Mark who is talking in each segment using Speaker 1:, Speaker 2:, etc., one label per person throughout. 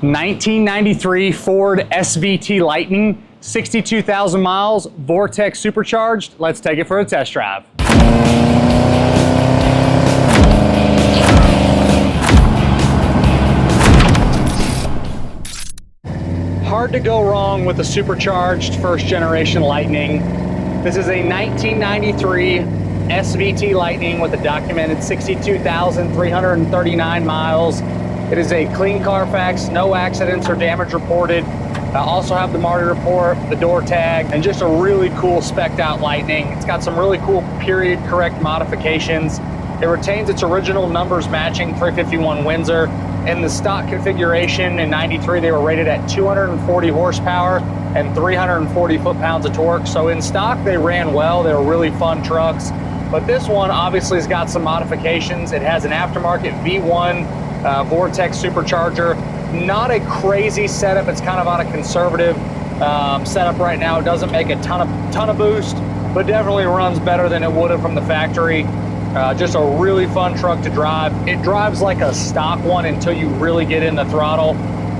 Speaker 1: 1993 Ford SVT Lightning, 62,000 miles, Vortec supercharged. Let's take it for a test drive. Hard to go wrong with a supercharged first generation Lightning. This is a 1993 SVT Lightning with a documented 62,339 miles. It is a clean Carfax, no accidents or damage reported. I also have the Marty report, the door tag, and just a really cool spec'd out Lightning. It's got some really cool period correct modifications. It retains its original numbers matching 351 Windsor. In the stock configuration in 93, they were rated at 240 horsepower and 340 foot-pounds of torque. So in stock, they ran well. They were really fun trucks. But this one obviously has got some modifications. It has an aftermarket V1 Vortec supercharger. Not a crazy setup. It's kind of on a conservative setup right now. It doesn't make a ton of boost, but definitely runs better than it would have from the factory. Just a really fun truck to drive. It drives like a stock one until you really get in the throttle.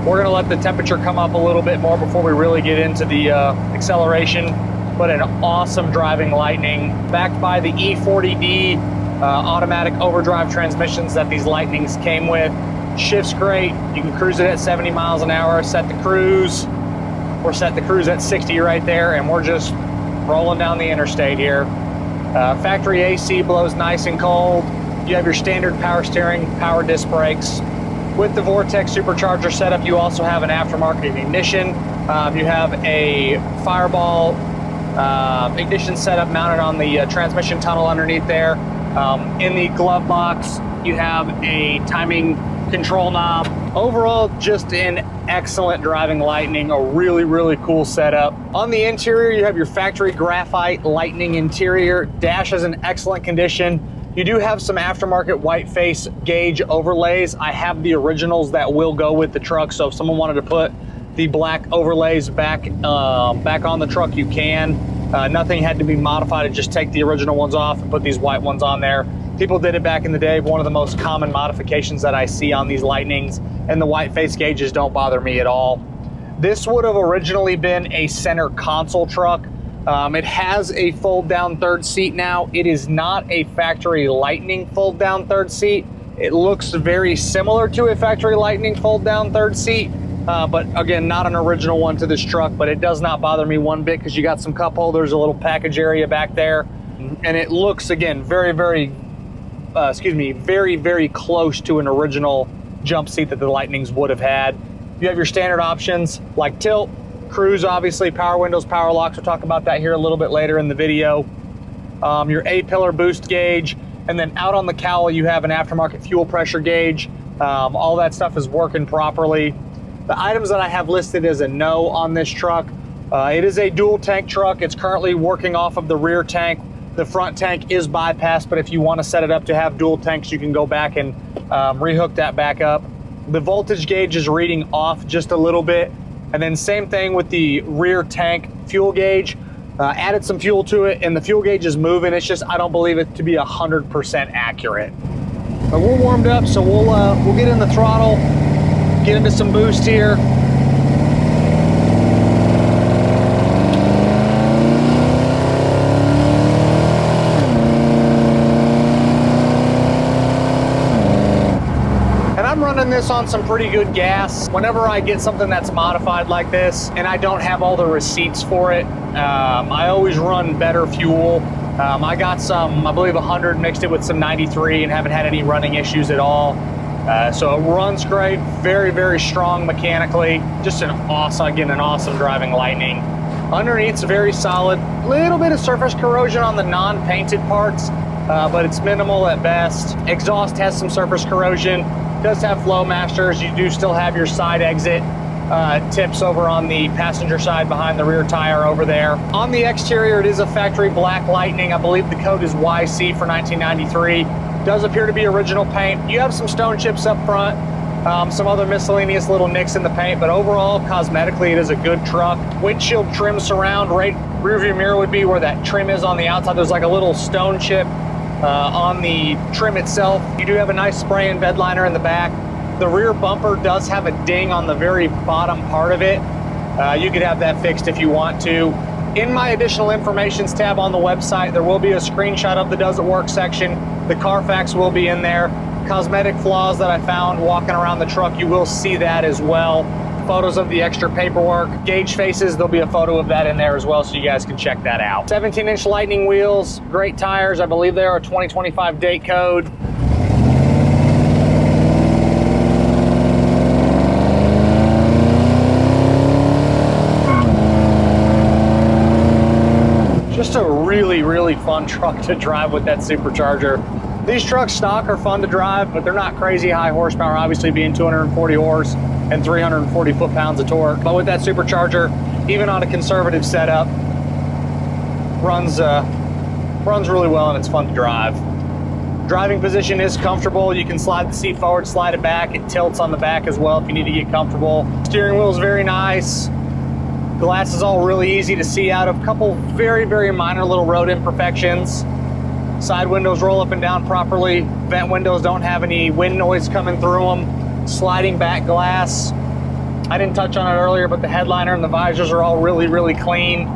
Speaker 1: We're gonna let the temperature come up a little bit more before we really get into the acceleration, but an awesome driving Lightning, backed by the E40D automatic overdrive transmissions that these Lightnings came with. Shifts great. You can cruise it at 70 miles an hour, set the cruise. We're set the cruise at 60 right there, and we're just rolling down the interstate here. Factory AC blows nice and cold. You have your standard power steering, power disc brakes. With the Vortec supercharger setup, you also have an aftermarket ignition. You have a Fireball ignition setup mounted on the transmission tunnel underneath there. In the glove box, you have a timing control knob. Overall, just an excellent driving Lightning, a really, really cool setup. On the interior, you have your factory Graphite Lightning interior. Dash is in excellent condition. You do have some aftermarket white face gauge overlays. I have the originals that will go with the truck, so if someone wanted to put the black overlays back on the truck, you can. Nothing had to be modified to just take the original ones off and put these white ones on there. People did it back in the day. One of the most common modifications that I see on these Lightnings, and the white face gauges don't bother me at all. This would have originally been a center console truck. It has a fold down third seat now. It is not a factory Lightning fold down third seat. It looks very similar to a factory Lightning fold down third seat. But again, not an original one to this truck, but it does not bother me one bit because you got some cup holders, a little package area back there. And it looks, again, very, very close to an original jump seat that the Lightnings would have had. You have your standard options like tilt, cruise, obviously, power windows, power locks. We'll talk about that here a little bit later in the video. Your A-pillar boost gauge, and then out on the cowl, you have an aftermarket fuel pressure gauge. All that stuff is working properly. The items that I have listed as a no on this truck, it is a dual tank truck. It's currently working off of the rear tank. The front tank is bypassed, but if you want to set it up to have dual tanks, you can go back and rehook that back up. The voltage gauge is reading off just a little bit. And then same thing with the rear tank fuel gauge. Added some fuel to it, and the fuel gauge is moving. It's just, I don't believe it to be 100% accurate. But we're warmed up, so we'll get in the throttle, get into some boost here. And I'm running this on some pretty good gas. Whenever I get something that's modified like this and I don't have all the receipts for it, I always run better fuel. I got some, I believe 100, mixed it with some 93 and haven't had any running issues at all. So it runs great, very, very strong mechanically. Just an awesome driving Lightning. Underneath's very solid. Little bit of surface corrosion on the non-painted parts, but it's minimal at best. Exhaust has some surface corrosion. Does have Flowmasters. You do still have your side exit tips over on the passenger side behind the rear tire over there. On the exterior, it is a factory black Lightning. I believe the code is YC for 1993. Does appear to be original paint. You have some stone chips up front, some other miscellaneous little nicks in the paint, but overall, cosmetically, it is a good truck. Windshield trim surround, right rear view mirror would be where that trim is on the outside. There's like a little stone chip on the trim itself. You do have a nice spray and bed liner in the back. The rear bumper does have a ding on the very bottom part of it. You could have that fixed if you want to. In my additional informations tab on the website, there will be a screenshot of the Does It Work section. The Carfax will be in there. Cosmetic flaws that I found walking around the truck, you will see that as well. Photos of the extra paperwork. Gauge faces, there'll be a photo of that in there as well, so you guys can check that out. 17-inch Lightning wheels, great tires. I believe they are a 2025 date code. Just a really, really fun truck to drive with that supercharger. These trucks stock are fun to drive, but they're not crazy high horsepower, obviously being 240 horse and 340 foot-pounds of torque. But with that supercharger, even on a conservative setup, runs really well and it's fun to drive. Driving position is comfortable. You can slide the seat forward, slide it back. It tilts on the back as well if you need to get comfortable. Steering wheel is very nice. Glass is all really easy to see out of. A couple very, very minor little road imperfections. Side windows roll up and down properly. Vent windows don't have any wind noise coming through them. Sliding back glass. I didn't touch on it earlier, but the headliner and the visors are all really, really clean.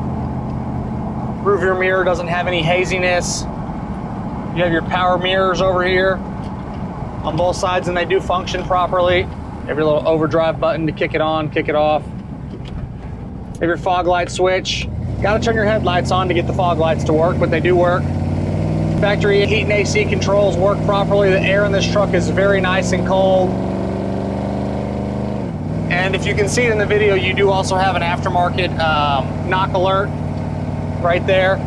Speaker 1: Rear mirror doesn't have any haziness. You have your power mirrors over here on both sides, and they do function properly. You have your little overdrive button to kick it on, kick it off. You have your fog light switch. Got to turn your headlights on to get the fog lights to work, but they do work. Factory heat and AC controls work properly. The air in this truck is very nice and cold. And if you can see it in the video, you do also have an aftermarket knock alert right there.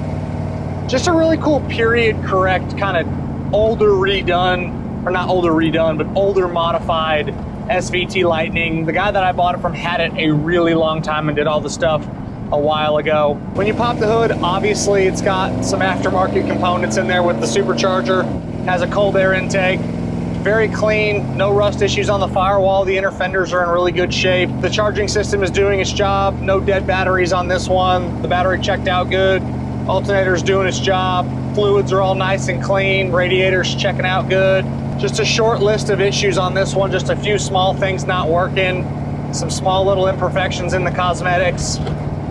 Speaker 1: Just a really cool period correct, kind of older redone, or not older redone, but older modified SVT Lightning. The guy that I bought it from had it a really long time and did all the stuff a while ago. When you pop the hood, obviously it's got some aftermarket components in there with the supercharger. Has a cold air intake. Very clean, no rust issues on the firewall. The inner fenders are in really good shape. The charging system is doing its job. No dead batteries on this one. The battery checked out good. Alternator's doing its job. Fluids are all nice and clean. Radiator's checking out good. Just a short list of issues on this one. Just a few small things not working. Some small little imperfections in the cosmetics.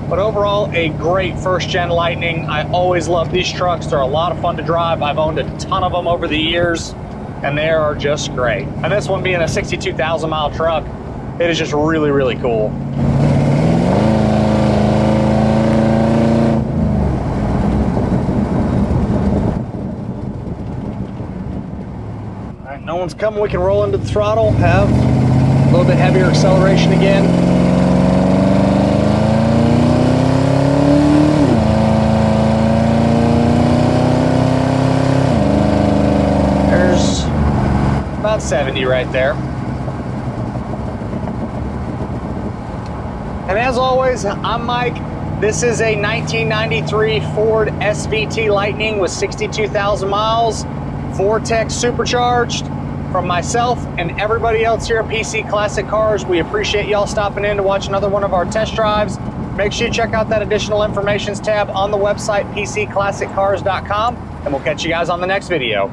Speaker 1: But overall, a great first-gen Lightning. I always love these trucks. They're a lot of fun to drive. I've owned a ton of them over the years, and they are just great. And this one being a 62,000 mile truck, it is just really, really cool. All right, no one's coming. We can roll into the throttle, have a little bit heavier acceleration again. About 70 right there. And as always, I'm Mike. This is a 1993 Ford SVT Lightning with 62,000 miles, Vortec supercharged. From myself and everybody else here at PC Classic Cars, we appreciate y'all stopping in to watch another one of our test drives. Make sure you check out that additional information tab on the website, pcclassiccars.com, and we'll catch you guys on the next video.